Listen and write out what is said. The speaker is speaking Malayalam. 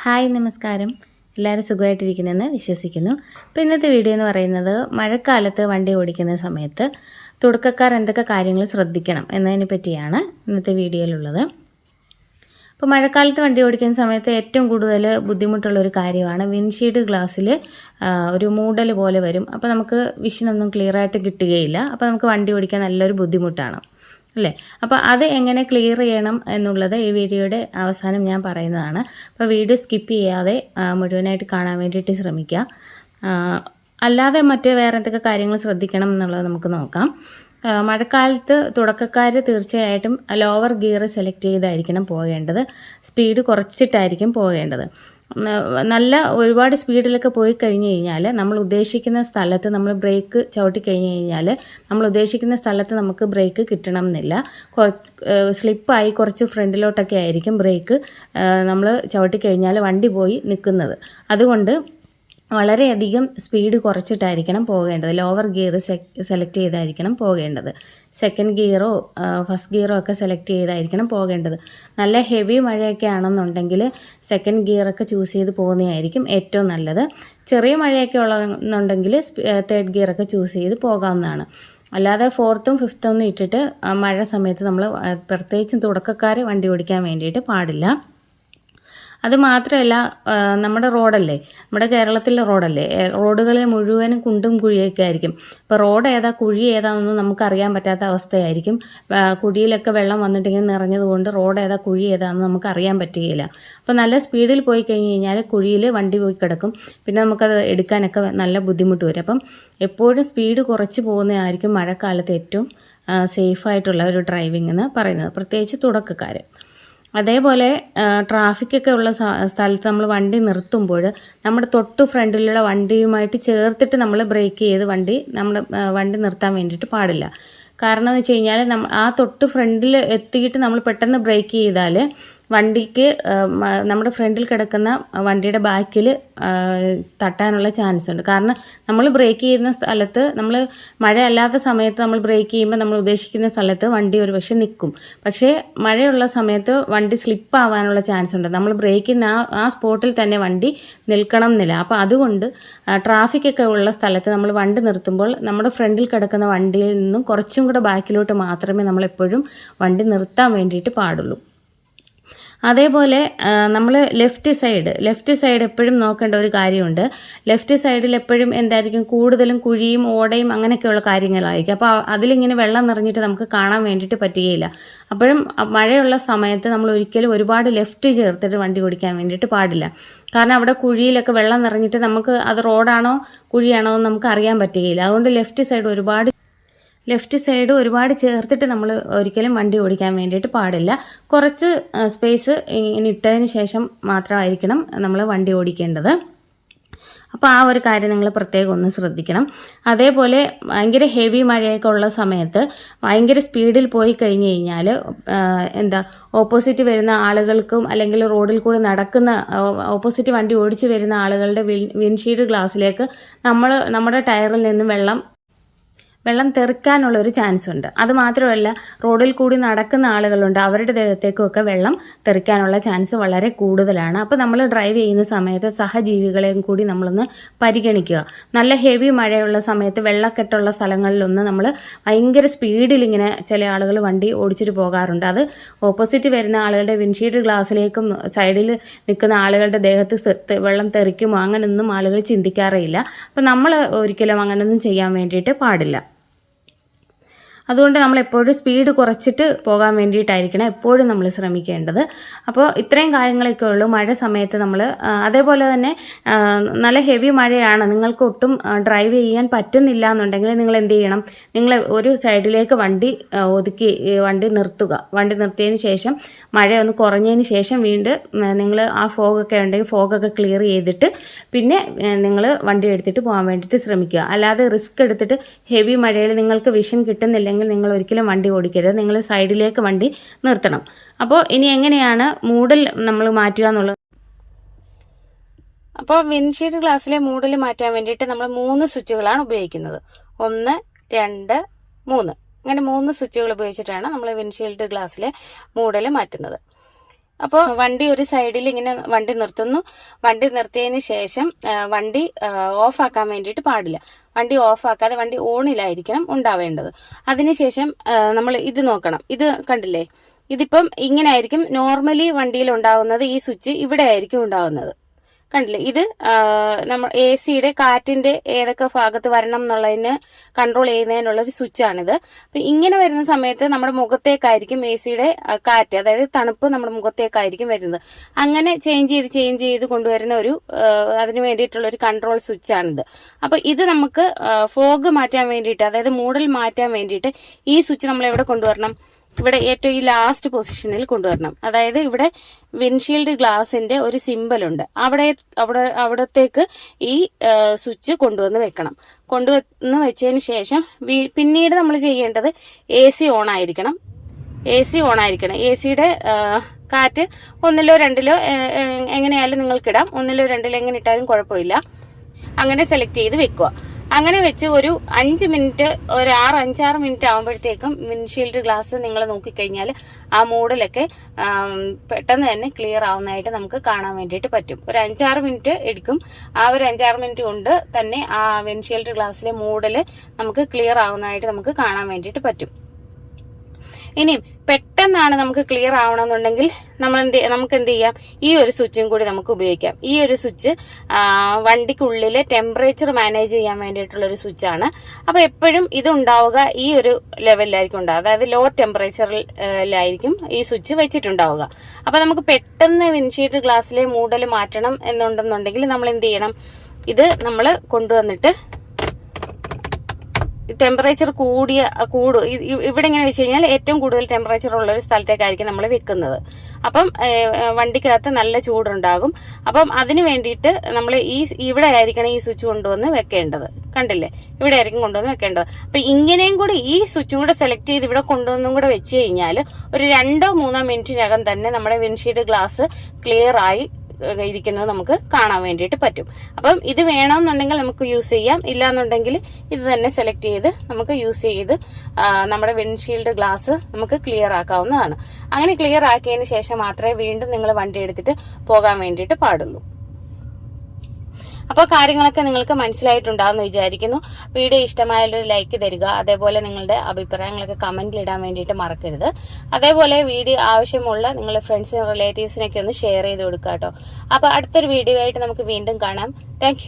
ഹായ് നമസ്കാരം. എല്ലാവരും സുഖമായിട്ടിരിക്കുന്നെന്ന് വിശ്വസിക്കുന്നു. അപ്പോൾ ഇന്നത്തെ വീഡിയോ എന്ന് പറയുന്നത് മഴക്കാലത്ത് വണ്ടി ഓടിക്കുന്ന സമയത്ത് തുടക്കക്കാർ എന്തൊക്കെ കാര്യങ്ങൾ ശ്രദ്ധിക്കണം എന്നതിനെ പറ്റിയാണ് ഇന്നത്തെ വീഡിയോയിലുള്ളത്. അപ്പോൾ മഴക്കാലത്ത് വണ്ടി ഓടിക്കുന്ന സമയത്ത് ഏറ്റവും കൂടുതൽ ബുദ്ധിമുട്ടുള്ളൊരു കാര്യമാണ് വിൻഷീൽഡ് ഗ്ലാസ്സിൽ ഒരു മൂടൽ പോലെ വരും. അപ്പോൾ നമുക്ക് വിഷനൊന്നും ക്ലിയറായിട്ട് കിട്ടുകയില്ല. അപ്പോൾ നമുക്ക് വണ്ടി ഓടിക്കാൻ നല്ലൊരു ബുദ്ധിമുട്ടാണ് അല്ലേ. അപ്പോൾ അത് എങ്ങനെ ക്ലിയർ ചെയ്യണം എന്നുള്ളത് ഈ വീഡിയോയുടെ അവസാനം ഞാൻ പറയുന്നതാണ്. അപ്പോൾ വീഡിയോ സ്കിപ്പ് ചെയ്യാതെ മുഴുവനായിട്ട് കാണാൻ വേണ്ടിയിട്ട് ശ്രമിക്കുക. അല്ലാതെ വേറെ എന്തൊക്കെ കാര്യങ്ങൾ ശ്രദ്ധിക്കണം എന്നുള്ളത് നമുക്ക് നോക്കാം. മഴക്കാലത്ത് തുടക്കക്കാർ തീർച്ചയായിട്ടും ലോവർ ഗിയർ സെലക്ട് ചെയ്തായിരിക്കണം പോകേണ്ടത്. സ്പീഡ് കുറച്ചിട്ടായിരിക്കും പോകേണ്ടത്. ഒരുപാട് സ്പീഡിലൊക്കെ പോയി കഴിഞ്ഞ് കഴിഞ്ഞാൽ നമ്മൾ ഉദ്ദേശിക്കുന്ന സ്ഥലത്ത് നമ്മൾ ബ്രേക്ക് ചവിട്ടി കഴിഞ്ഞ് കഴിഞ്ഞാൽ നമ്മൾ ഉദ്ദേശിക്കുന്ന സ്ഥലത്ത് നമുക്ക് ബ്രേക്ക് കിട്ടണം എന്നില്ല. സ്ലിപ്പായി കുറച്ച് ഫ്രണ്ടിലോട്ടൊക്കെ ആയിരിക്കും ബ്രേക്ക് നമ്മൾ ചവിട്ടി കഴിഞ്ഞാൽ വണ്ടി പോയി നിൽക്കുന്നത്. അതുകൊണ്ട് വളരെയധികം സ്പീഡ് കുറച്ചിട്ടായിരിക്കണം പോകേണ്ടത്. ലോവർ ഗിയർ സെലക്ട് ചെയ്തായിരിക്കണം പോകേണ്ടത്. സെക്കൻഡ് ഗിയറോ ഫസ്റ്റ് ഗിയറോ ഒക്കെ സെലക്ട് ചെയ്തായിരിക്കണം പോകേണ്ടത്. നല്ല ഹെവി മഴയൊക്കെ ആണെന്നുണ്ടെങ്കിൽ സെക്കൻഡ് ഗിയറൊക്കെ ചൂസ് ചെയ്ത് പോകുന്നതായിരിക്കും ഏറ്റവും നല്ലത്. ചെറിയ മഴയൊക്കെ ഉള്ളതെന്നുണ്ടെങ്കിൽ തേർഡ് ഗിയറൊക്കെ ചൂസ് ചെയ്ത് പോകാവുന്നതാണ്. അല്ലാതെ ഫോർത്തും ഫിഫ്ത്തും ഒന്നും ഇട്ടിട്ട് മഴ സമയത്ത് നമ്മൾ പ്രത്യേകിച്ചും തുടക്കക്കാർ വണ്ടി ഓടിക്കാൻ വേണ്ടിയിട്ട് പാടില്ല. അതുമാത്രമല്ല, നമ്മുടെ റോഡല്ലേ, നമ്മുടെ കേരളത്തിലെ റോഡല്ലേ, റോഡുകളിൽ മുഴുവനും കുണ്ടും കുഴിയൊക്കെ ആയിരിക്കും. ഇപ്പോൾ റോഡ് ഏതാ കുഴി ഏതാണെന്നൊന്നും നമുക്കറിയാൻ പറ്റാത്ത അവസ്ഥയായിരിക്കും. കുഴിയിലൊക്കെ വെള്ളം വന്നിട്ടിങ്ങനെ നിറഞ്ഞതുകൊണ്ട് റോഡ് ഏതാ കുഴി ഏതാണെന്ന് നമുക്കറിയാൻ പറ്റുകയില്ല. അപ്പോൾ നല്ല സ്പീഡിൽ പോയി കഴിഞ്ഞ് കഴിഞ്ഞാൽ കുഴിയിൽ വണ്ടി പോയി കിടക്കും. പിന്നെ നമുക്കത് എടുക്കാനൊക്കെ നല്ല ബുദ്ധിമുട്ട് വരും. അപ്പം എപ്പോഴും സ്പീഡ് കുറച്ച് പോകുന്നതായിരിക്കും മഴക്കാലത്ത് ഏറ്റവും സേഫായിട്ടുള്ള ഒരു ഡ്രൈവിംഗ് എന്ന് പറയുന്നത്, പ്രത്യേകിച്ച് തുടക്കക്കാർ. അതേപോലെ ട്രാഫിക്കൊക്കെ ഉള്ള സ്ഥലത്ത് നമ്മൾ വണ്ടി നിർത്തുമ്പോൾ നമ്മുടെ തൊട്ട് ഫ്രണ്ടിലുള്ള വണ്ടിയുമായിട്ട് ചേർത്തിട്ട് നമ്മൾ ബ്രേക്ക് ചെയ്ത് വണ്ടി നിർത്താൻ വേണ്ടിയിട്ട് പാടില്ല. കാരണം എന്ന് വെച്ച് കഴിഞ്ഞാൽ ആ തൊട്ട് ഫ്രണ്ടിൽ എത്തിയിട്ട് നമ്മൾ പെട്ടെന്ന് ബ്രേക്ക് ചെയ്താൽ വണ്ടിക്ക് നമ്മുടെ ഫ്രണ്ടിൽ കിടക്കുന്ന വണ്ടിയുടെ ബാക്കിൽ തട്ടാനുള്ള ചാൻസ് ഉണ്ട്. കാരണം നമ്മൾ ബ്രേക്ക് ചെയ്യുന്ന സ്ഥലത്ത് മഴ അല്ലാത്ത സമയത്ത് നമ്മൾ ബ്രേക്ക് ചെയ്യുമ്പോൾ നമ്മൾ ഉദ്ദേശിക്കുന്ന സ്ഥലത്ത് വണ്ടി ഒരു പക്ഷേ നിൽക്കും. പക്ഷേ മഴയുള്ള സമയത്ത് വണ്ടി സ്ലിപ്പ് ആവാനുള്ള ചാൻസ് ഉണ്ട്. നമ്മൾ ബ്രേക്ക് ചെയ്യുന്ന ആ സ്പോട്ടിൽ തന്നെ വണ്ടി നിൽക്കണം എന്നില്ല. അപ്പോൾ അതുകൊണ്ട് ട്രാഫിക്കൊക്കെ ഉള്ള സ്ഥലത്ത് നമ്മൾ വണ്ടി നിർത്തുമ്പോൾ നമ്മുടെ ഫ്രണ്ടിൽ കിടക്കുന്ന വണ്ടിയിൽ നിന്നും കുറച്ചും കൂടെ ബാക്കിലോട്ട് മാത്രമേ നമ്മളെപ്പോഴും വണ്ടി നിർത്താൻ വേണ്ടിയിട്ട് പാടുള്ളൂ. അതേപോലെ നമ്മൾ ലെഫ്റ്റ് സൈഡ് എപ്പോഴും നോക്കേണ്ട ഒരു കാര്യമുണ്ട്. ലെഫ്റ്റ് സൈഡിൽ എപ്പോഴും എന്തായിരിക്കും, കൂടുതലും കുഴിയും ഓടയും അങ്ങനെയൊക്കെയുള്ള കാര്യങ്ങളായിരിക്കും. അപ്പോൾ അതിലിങ്ങനെ വെള്ളം നിറഞ്ഞിട്ട് നമുക്ക് കാണാൻ വേണ്ടിയിട്ട് പറ്റുകയില്ല. അപ്പോഴും മഴയുള്ള സമയത്ത് നമ്മൾ ഒരിക്കലും ഒരുപാട് ലെഫ്റ്റ് ചേർത്തിട്ട് വണ്ടി ഓടിക്കാൻ വേണ്ടിയിട്ട് പാടില്ല. കാരണം അവിടെ കുഴിയിലൊക്കെ വെള്ളം നിറഞ്ഞിട്ട് നമുക്ക് അത് റോഡാണോ കുഴിയാണോ എന്ന് നമുക്ക് അറിയാൻ പറ്റുകയില്ല. അതുകൊണ്ട് ലെഫ്റ്റ് സൈഡ് ഒരുപാട് ചേർത്തിട്ട് നമ്മൾ ഒരിക്കലും വണ്ടി ഓടിക്കാൻ വേണ്ടിയിട്ട് പാടില്ല. കുറച്ച് സ്പേസ് ഇങ്ങനെ ഇട്ടതിന് ശേഷം മാത്രമായിരിക്കണം നമ്മൾ വണ്ടി ഓടിക്കേണ്ടത്. അപ്പോൾ ആ ഒരു കാര്യം നിങ്ങൾ പ്രത്യേകം ഒന്ന് ശ്രദ്ധിക്കണം. അതേപോലെ ഭയങ്കര ഹെവി മഴയൊക്കെ ഉള്ള സമയത്ത് ഭയങ്കര സ്പീഡിൽ പോയി കഴിഞ്ഞ് കഴിഞ്ഞാൽ ഓപ്പോസിറ്റ് വരുന്ന ആളുകൾക്കും അല്ലെങ്കിൽ റോഡിൽ കൂടി ഓപ്പോസിറ്റ് വണ്ടി ഓടിച്ച് വരുന്ന ആളുകളുടെ വിൻഷീൽഡ് ഗ്ലാസ്സിലേക്ക് നമ്മുടെ ടയറിൽ നിന്ന് വെള്ളം തെറിക്കാനുള്ളൊരു ചാൻസ് ഉണ്ട്. അതുമാത്രമല്ല, റോഡിൽ കൂടി നടക്കുന്ന ആളുകളുണ്ട്, അവരുടെ ദേഹത്തേക്കുമൊക്കെ വെള്ളം തെറിക്കാനുള്ള ചാൻസ് വളരെ കൂടുതലാണ്. അപ്പോൾ നമ്മൾ ഡ്രൈവ് ചെയ്യുന്ന സമയത്ത് സഹജീവികളെയും കൂടി നമ്മളൊന്ന് പരിഗണിക്കുക. നല്ല ഹെവി മഴയുള്ള സമയത്ത് വെള്ളക്കെട്ടുള്ള സ്ഥലങ്ങളിലൊന്ന് നമ്മൾ ഭയങ്കര സ്പീഡിൽ ഇങ്ങനെ ചില ആളുകൾ വണ്ടി ഓടിച്ചിട്ട് പോകാറുണ്ട്. അത് ഓപ്പോസിറ്റ് വരുന്ന ആളുകളുടെ വിൻഷീൽഡ് ഗ്ലാസ്സിലേക്കും സൈഡിൽ നിൽക്കുന്ന ആളുകളുടെ ദേഹത്ത് വെള്ളം തെറിക്കുമോ അങ്ങനെയൊന്നും ആളുകൾ ചിന്തിക്കാറേയില്ല. അപ്പോൾ നമ്മൾ ഒരിക്കലും അങ്ങനെയൊന്നും ചെയ്യാൻ വേണ്ടിയിട്ട് പാടില്ല. അതുകൊണ്ട് നമ്മൾ എപ്പോഴും സ്പീഡ് കുറച്ചിട്ട് പോകാൻ വേണ്ടിയിട്ടായിരിക്കണം എപ്പോഴും നമ്മൾ ശ്രമിക്കേണ്ടത്. അപ്പോൾ ഇത്രയും കാര്യങ്ങളൊക്കെ ഉള്ളൂ മഴ സമയത്ത് നമ്മൾ. അതേപോലെ തന്നെ നല്ല ഹെവി മഴയാണ്, നിങ്ങൾക്ക് ഒട്ടും ഡ്രൈവ് ചെയ്യാൻ പറ്റുന്നില്ല എന്നുണ്ടെങ്കിൽ നിങ്ങൾ എന്ത് ചെയ്യണം, നിങ്ങൾ ഒരു സൈഡിലേക്ക് വണ്ടി നിർത്തുക. വണ്ടി നിർത്തിയതിന് ശേഷം മഴ ഒന്ന് കുറഞ്ഞതിന് ശേഷം വീണ്ടും നിങ്ങൾ ആ ഫോഗൊക്കെ ഉണ്ടെങ്കിൽ ഫോഗൊക്കെ ക്ലിയർ ചെയ്തിട്ട് പിന്നെ നിങ്ങൾ വണ്ടി എടുത്തിട്ട് പോകാൻ വേണ്ടിയിട്ട് ശ്രമിക്കുക. അല്ലാതെ റിസ്ക് എടുത്തിട്ട് ഹെവി മഴയിൽ നിങ്ങൾക്ക് വിഷൻ കിട്ടുന്നില്ല നിങ്ങൾ ഒരിക്കലും വണ്ടി ഓടിക്കരുത്. നിങ്ങൾ സൈഡിലേക്ക് വണ്ടി നിർത്തണം. അപ്പോൾ ഇനി എങ്ങനെയാണ് മൂടൽ നമ്മൾ മാറ്റുക എന്നുള്ളത്. അപ്പോൾ വിൻഷീൽഡ് ഗ്ലാസ്സിലെ മൂടൽ മാറ്റാൻ വേണ്ടിയിട്ട് നമ്മൾ 3 സ്വിച്ചുകളാണ് ഉപയോഗിക്കുന്നത്. 1, 2, 3 അങ്ങനെ 3 സ്വിച്ചുകൾ ഉപയോഗിച്ചിട്ടാണ് നമ്മൾ വിൻഷീൽഡ് ഗ്ലാസ്സിലെ മൂടൽ മാറ്റുന്നത്. അപ്പോൾ വണ്ടി ഒരു സൈഡിൽ ഇങ്ങനെ വണ്ടി നിർത്തുന്നു. വണ്ടി നിർത്തിയതിന് ശേഷം വണ്ടി ഓഫാക്കാൻ വേണ്ടിയിട്ട് പാടില്ല. വണ്ടി ഓഫാക്കാതെ വണ്ടി ഓണിലായിരിക്കണം ഉണ്ടാവേണ്ടത്. അതിനുശേഷം നമ്മൾ ഇത് നോക്കണം. ഇത് കണ്ടില്ലേ, ഇതിപ്പം ഇങ്ങനെ ആയിരിക്കും നോർമലി വണ്ടിയിൽ ഉണ്ടാവുന്നത്. ഈ സ്വിച്ച് ഇവിടെ ആയിരിക്കും ഉണ്ടാവുന്നത്. കണ്ടില്ലേ, ഇത് നമ്മൾ AC-യുടെ കാറ്റിന്റെ ഏതൊക്കെ ഭാഗത്ത് വരണം എന്നുള്ളതിന് കൺട്രോൾ ചെയ്യുന്നതിനുള്ള ഒരു സ്വിച്ചാണിത്. അപ്പൊ ഇങ്ങനെ വരുന്ന സമയത്ത് നമ്മുടെ മുഖത്തേക്കായിരിക്കും AC-യുടെ കാറ്റ്, അതായത് തണുപ്പ് നമ്മുടെ മുഖത്തേക്കായിരിക്കും വരുന്നത്. അങ്ങനെ ചേഞ്ച് ചെയ്ത് കൊണ്ടുവരുന്ന ഒരു അതിന് വേണ്ടിയിട്ടുള്ള ഒരു കൺട്രോൾ സ്വിച്ചാണിത്. അപ്പൊ ഇത് നമുക്ക് ഫോഗ് മാറ്റാൻ വേണ്ടിയിട്ട്, അതായത് മൂടൽ മാറ്റാൻ വേണ്ടിയിട്ട് ഈ സ്വിച്ച് നമ്മൾ എവിടെ കൊണ്ടുവരണം? ഇവിടെ ഏറ്റവും ഈ ലാസ്റ്റ് പൊസിഷനിൽ കൊണ്ടുവരണം. അതായത് ഇവിടെ വിൻഷീൽഡ് ഗ്ലാസിന്റെ ഒരു സിമ്പൽ ഉണ്ട്. അവിടത്തേക്ക് ഈ സ്വിച്ച് കൊണ്ടുവന്ന് വെക്കണം. കൊണ്ടുവന്ന് വെച്ചതിന് ശേഷം പിന്നീട് നമ്മൾ ചെയ്യേണ്ടത് AC ഓൺ ആയിരിക്കണം. AC-യുടെ കാറ്റ് 1-ലോ 2-ലോ എങ്ങനെയായാലും നിങ്ങൾക്കിടാം. 1-ലോ 2-ലോ എങ്ങനെ ഇട്ടാലും കുഴപ്പമില്ല. അങ്ങനെ സെലക്ട് ചെയ്ത് വെക്കുക. അങ്ങനെ വെച്ച് ഒരു 5 മിനിറ്റ്, ഒരു 5-6 മിനിറ്റ് ആകുമ്പോഴത്തേക്കും വിൻഷീൽഡ് ഗ്ലാസ് നിങ്ങൾ നോക്കിക്കഴിഞ്ഞാൽ ആ മൂടലൊക്കെ പെട്ടെന്ന് തന്നെ ക്ലിയർ ആവുന്നതായിട്ട് നമുക്ക് കാണാൻ വേണ്ടിയിട്ട് പറ്റും. ഒരു 5-6 മിനിറ്റ് എടുക്കും. ആ ഒരു 5-6 മിനിറ്റ് കൊണ്ട് തന്നെ ആ വിൻഷീൽഡ് ഗ്ലാസ്സിലെ മൂടൽ നമുക്ക് ക്ലിയർ ആവുന്നതായിട്ട് നമുക്ക് കാണാൻ വേണ്ടിയിട്ട് പറ്റും. ഇനിയും പെട്ടെന്നാണ് നമുക്ക് ക്ലിയർ ആവണമെന്നുണ്ടെങ്കിൽ നമുക്ക് എന്ത് ചെയ്യാം? ഈ ഒരു സ്വിച്ചും കൂടി നമുക്ക് ഉപയോഗിക്കാം. ഈ ഒരു സ്വിച്ച് വണ്ടിക്കുള്ളിലെ ടെമ്പറേച്ചർ മാനേജ് ചെയ്യാൻ വേണ്ടിയിട്ടുള്ള ഒരു സ്വിച്ചാണ്. അപ്പൊ എപ്പോഴും ഇത് ഉണ്ടാവുക ഈ ഒരു ലെവലിലായിരിക്കും ഉണ്ടാവുക, അതായത് ലോ ടെമ്പറേച്ചറിലായിരിക്കും ഈ സ്വിച്ച് വെച്ചിട്ടുണ്ടാവുക. അപ്പൊ നമുക്ക് പെട്ടെന്ന് വിൻഷീൽഡ് ഗ്ലാസ്സിലെ മൂടൽ മാറ്റണം എന്നുണ്ടെന്നുണ്ടെങ്കിൽ നമ്മൾ എന്ത് ചെയ്യണം? ഇത് നമ്മൾ കൊണ്ടുവന്നിട്ട് ടെമ്പറേച്ചർ ഇവിടെ ഇങ്ങനെ വെച്ച് കഴിഞ്ഞാൽ ഏറ്റവും കൂടുതൽ ടെമ്പറേച്ചർ ഉള്ള ഒരു സ്ഥലത്തേക്കായിരിക്കും നമ്മൾ വെക്കുന്നത്. അപ്പം വണ്ടിക്കകത്ത് നല്ല ചൂടുണ്ടാകും. അപ്പം അതിന് വേണ്ടിയിട്ട് നമ്മൾ ഇവിടെ ആയിരിക്കണം ഈ സ്വിച്ച് കൊണ്ടുവന്ന് വെക്കേണ്ടത്. കണ്ടില്ലേ, ഇവിടെ ആയിരിക്കും കൊണ്ടുവന്ന് വെക്കേണ്ടത്. അപ്പൊ ഇങ്ങനെയും കൂടി ഈ സ്വിച്ചും കൂടെ സെലക്ട് ചെയ്ത് ഇവിടെ കൊണ്ടുവന്നും കൂടെ വെച്ച് കഴിഞ്ഞാൽ ഒരു 2-3 മിനിറ്റിനകം തന്നെ നമ്മുടെ വിൻഷീൽഡ് ഗ്ലാസ് ക്ലിയർ ആയി ഇരിക്കുന്നത് നമുക്ക് കാണാൻ വേണ്ടിയിട്ട് പറ്റും. അപ്പം ഇത് വേണമെന്നുണ്ടെങ്കിൽ നമുക്ക് യൂസ് ചെയ്യാം, ഇല്ലാന്നുണ്ടെങ്കിൽ ഇത് തന്നെ സെലക്ട് ചെയ്ത് നമുക്ക് യൂസ് ചെയ്ത് നമ്മുടെ വിൻഷീൽഡ് ഗ്ലാസ് നമുക്ക് ക്ലിയർ ആക്കാവുന്നതാണ്. അങ്ങനെ ക്ലിയർ ആക്കിയതിന് ശേഷം മാത്രമേ വീണ്ടും നിങ്ങൾ വണ്ടി എടുത്തിട്ട് പോകാൻ വേണ്ടിയിട്ട് പാടുള്ളൂ. അപ്പോൾ കാര്യങ്ങളൊക്കെ നിങ്ങൾക്ക് മനസ്സിലായിട്ടുണ്ടാവുമെന്ന് വിചാരിക്കുന്നു. വീഡിയോ ഇഷ്ടമായാലൊരു ലൈക്ക് തരിക. അതേപോലെ നിങ്ങളുടെ അഭിപ്രായങ്ങളൊക്കെ കമന്റിൽ ഇടാൻ വേണ്ടിയിട്ട് മറക്കരുത്. അതേപോലെ വീഡിയോ ആവശ്യമുള്ള നിങ്ങളുടെ ഫ്രണ്ട്സിനും റിലേറ്റീവ്സിനൊക്കെ ഒന്ന് ഷെയർ ചെയ്ത് കൊടുക്കുക കേട്ടോ. അപ്പോൾ അടുത്തൊരു വീഡിയോ ആയിട്ട് നമുക്ക് വീണ്ടും കാണാം. താങ്ക്